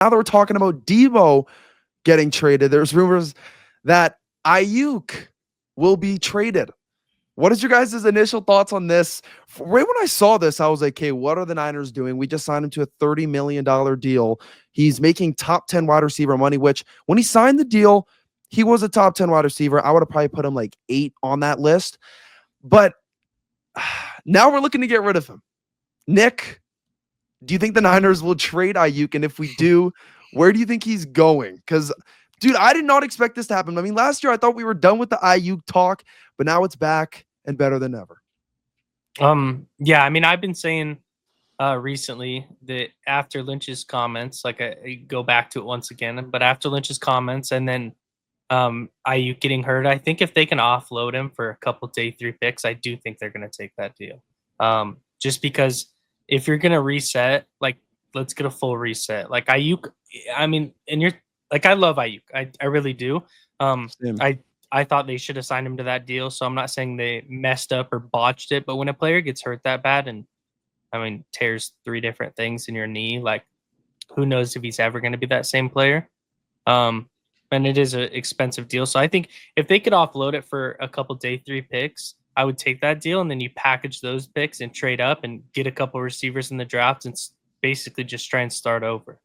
Now that we're talking about Debo getting traded, there's rumors that Aiyuk will be traded. What is your guys' initial thoughts on this? Right when I saw this, I was like, okay, what are the Niners doing? We just signed him to a $30 million deal. He's making top 10 wide receiver money, which when he signed the deal, he was a top 10 wide receiver. I would have probably put him like 8 on that list. But now we're looking to get rid of him. Nick, do you think the Niners will trade Aiyuk? And if we do, where do you think he's going? Because, dude, I did not expect this to happen. I mean, last year I thought we were done with the Aiyuk talk, but now it's back and better than ever. Yeah, I mean, I've been saying recently that after Lynch's comments, like I go back to it once again, but after Lynch's comments and then Aiyuk getting hurt, I think if they can offload him for a couple day 3 picks, I do think they're going to take that deal. Just because if you're going to reset, like let's get a full reset. Like Aiyuk, I mean, and you're like I love Aiyuk, I really do. I thought they should have signed him to that deal, so I'm not saying they messed up or botched it, but when a player gets hurt that bad and I mean tears 3 different things in your knee, like who knows if he's ever going to be that same player. And it is an expensive deal. So I think if they could offload it for a couple day 3 picks, I would take that deal. And then you package those picks and trade up and get a couple receivers in the draft and basically just try and start over.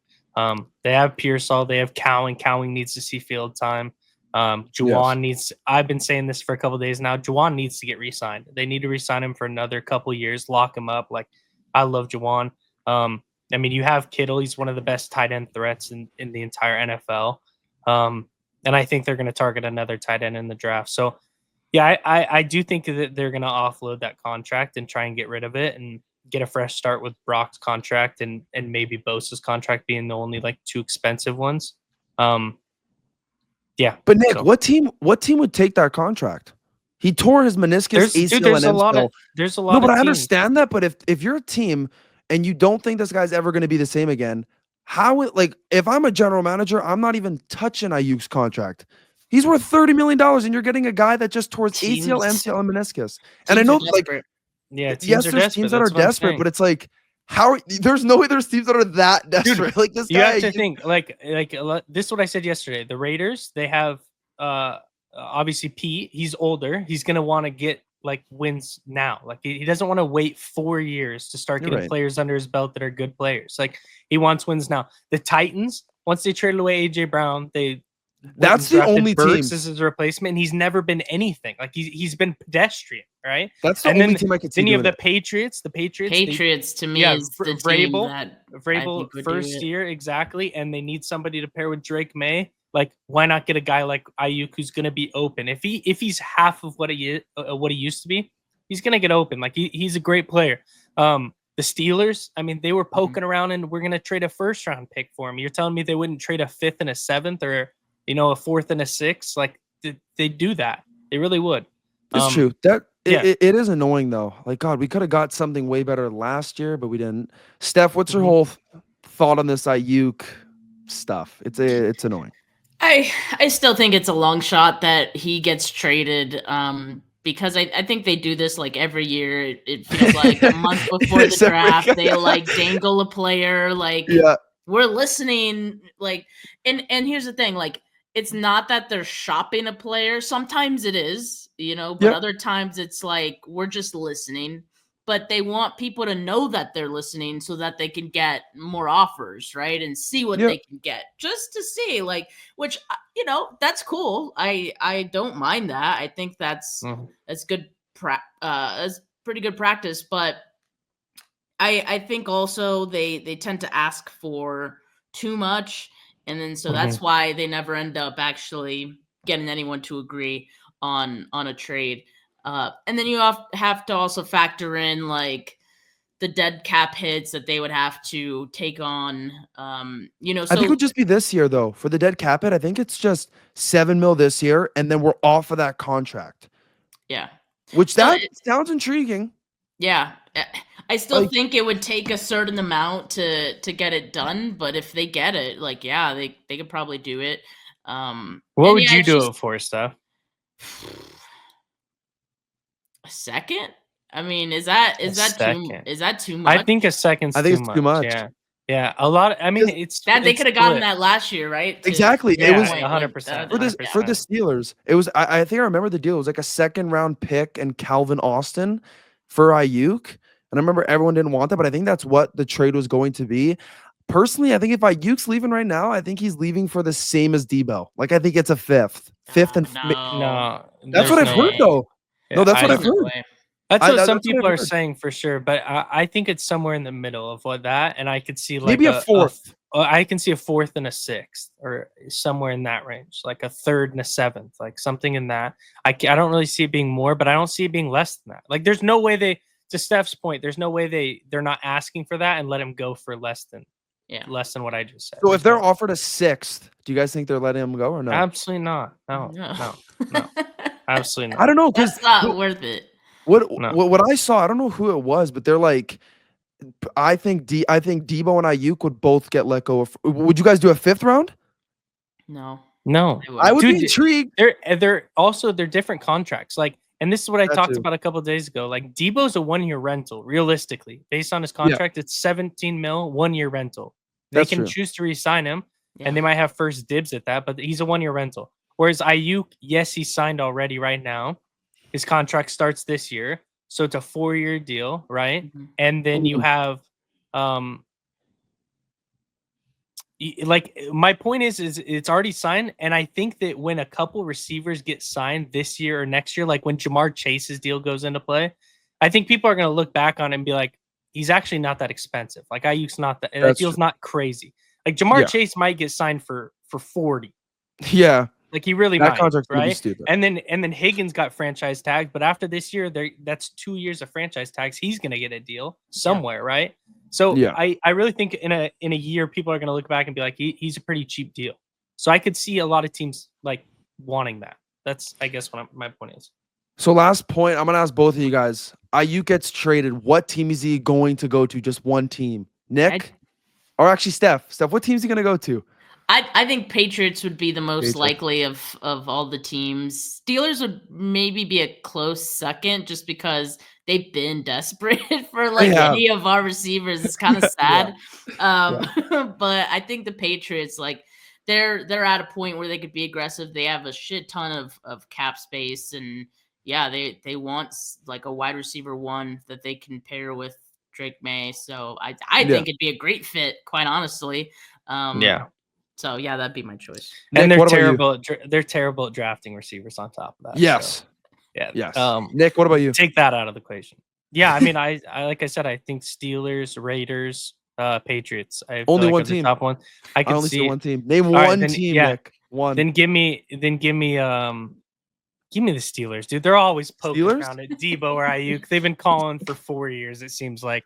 They have Pearsall, they have Cowan. Cowan needs to see field time. Juwan needs. I've been saying this for a couple of days now. Juwan needs to get re-signed. They need to re-sign him for another couple years, lock him up. Like I love Juwan. I mean, you have Kittle. He's one of the best tight end threats in the entire NFL. And I think they're going to target another tight end in the draft. So, yeah, I do think that they're going to offload that contract and try and get rid of it and get a fresh start with Brock's contract and maybe Bosa's contract being the only like 2 expensive ones. Yeah. But Nick, what team would take that contract? He tore his meniscus, ACL, and MCL. There's a lot. No, but I understand that. But if you're a team and you don't think this guy's ever going to be the same again, if I'm a general manager, I'm not even touching Aiyuk's contract. He's worth $30 million, and you're getting a guy that just tore his ACL, MCL, and meniscus. And I know, there's teams that are desperate, but it's like, there's no way there's teams that are that desperate. Dude, like this guy, you have to think like this is what I said yesterday. The Raiders, they have obviously Pete. He's older. He's gonna want to get like wins now. Like he doesn't want to wait 4 years to start getting players under his belt that are good players. Like he wants wins now. The Titans, once they traded away AJ Brown, that's the only team as his replacement, and he's never been anything. Like he's been pedestrian, right? That's the only team I could see. Then you have the Patriots. The Patriots to me is the Vrabel, team that Vrabel first year exactly, and they need somebody to pair with Drake May. Like, why not get a guy like Aiyuk who's going to be open? If he's half of what he used to be, he's going to get open. Like he's a great player. The Steelers, I mean, they were poking around and we're going to trade a 1st round pick for him. You're telling me they wouldn't trade a 5th and a 7th or a 4th and a 6th? Like they do that. They really would. It's true. It is annoying though. Like God, we could have got something way better last year, but we didn't. Steph, what's your whole thought on this Aiyuk stuff? It's annoying. I still think it's a long shot that he gets traded. Because I think they do this like every year. It feels like a month before the draft, they like dangle a player. Like we're listening. Like, and here's the thing. Like, it's not that they're shopping a player. Sometimes it is, but other times it's like we're just listening. But they want people to know that they're listening so that they can get more offers, right? And see what they can get, just to see, like, which, that's cool. I don't mind that. I think that's good. That's pretty good practice. But I think also they tend to ask for too much. And then so that's why they never end up actually getting anyone to agree on a trade. And then you have to also factor in like the dead cap hits that they would have to take on. So I think it would just be this year though. For the dead cap hit, I think it's just $7 million this year, and then we're off of that contract. Yeah, which sounds intriguing. Yeah, I still think it would take a certain amount to get it done, but if they get it, like they could probably do it. What would you do it for, Steph? A second? I mean, is that too much? I think a second's too much. Yeah. Yeah, a lot. I mean, Because That they it's could have gotten split. that last year, right? Exactly. It Yeah, was point, 100%, for this for the 100%. Steelers. It was I think I remember the deal. It was like a second round pick and Calvin Austin for Aiyuk. And I remember everyone didn't want that, but I think that's what the trade was going to be. Personally, I think if Aiyuk's leaving right now, I think he's leaving for the same as Debo. Like I think it's a fifth and No, that's There's what I've no heard way. though. Yeah, No, that's what there's I've no heard. way. That's what some That's what people I've are heard. saying for sure, but I think it's somewhere in the middle of what that, and I could see like Maybe a fourth. I can see a fourth and a sixth, or somewhere in that range, like a third and a seventh, like something in that. I don't really see it being more, but I don't see it being less than that. Like, there's no way they, to Steph's point, there's no way they're not asking for that and let him go for less than what I just said. So if There's they're no, offered a sixth, do you guys think they're letting him go or no? absolutely not. No, no, absolutely I not. don't know because That's not worth it. No. what I saw, I don't know who it was, but they're like, I think Debo and Ayuk would both get let go. Would you guys do a fifth round? No. No, I would be Dude, intrigued. they're different contracts. Like, and this is what I That talked too. about a couple of days ago. Like, Debo's a 1 year rental. Realistically, based on his contract, it's 17 mil, 1 year rental. They That's can true. choose to re-sign him, Yeah. and they might have first dibs at that. But he's a 1 year rental. Whereas Ayuk, yes, he's signed already right now. His contract starts this year, so it's a 4 year deal, right? Mhm. And then you have, like, my point is it's already signed, and I think that when a couple receivers get signed this year or next year, like when Jamar Chase's deal goes into play, I think people are going to look back on it and be like, he's actually not that expensive. Like, Ayuk's not that That's deal's true. not crazy. Like, Jamar Yeah. Chase might get signed for 40. Yeah, Like, he really that might, contract's gonna be right? stupid. And then Higgins got franchise tagged, but after this year, that's 2 years of franchise tags. He's going to get a deal somewhere, right? So Yeah. I really think in a year, people are going to look back and be like, he's a pretty cheap deal. So I could see a lot of teams like wanting that. That's, I guess, what my point is. So last point, I'm gonna ask both of you guys. Ayuk gets traded. What team is he going to go to? Just one team. Nick, or actually Steph. Steph, what team is he gonna go to? I think Patriots would be the most Patriots. likely of all the teams. Steelers would maybe be a close second just because they've been desperate for like any of our receivers. It's kind of sad. But I think the Patriots, like, they're at a point where they could be aggressive. They have a shit ton of cap space, and yeah, they want like a wide receiver one that they can pair with Drake May. So I think it'd be a great fit, quite honestly. So yeah, that'd be my choice. And Nick, they're what about you? terrible. They're terrible at drafting receivers on top of that. Yes. So, yeah. Yes. Nick, what about you? Take that out of the equation. Yeah, I mean, I like I said, I think Steelers, Raiders, Patriots. I feel Only like one are the team. top one. I I can only see see one team. Name right, one then, team, yeah. Nick. One. Then give me the Steelers, dude. They're always poking Steelers? around at Debo or Aiyuk. They've been calling for 4 years, it seems like.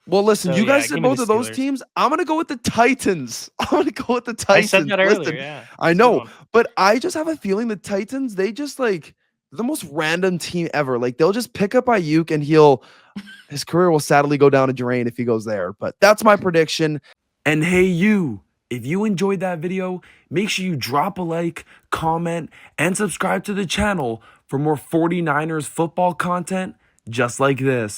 Well, listen, So, you guys yeah, said give me both the of those Steelers. teams. I'm gonna go with the Titans. I'm gonna go with the I Titans. said that earlier. Listen, Yeah, I it's a good know, one. but I just have a feeling the Titans, they just like the most random team ever. Like they'll just pick up Aiyuk and his career will sadly go down a drain if he goes there. But that's my prediction. And hey, you, if you enjoyed that video, make sure you drop a like, comment, and subscribe to the channel for more 49ers football content just like this.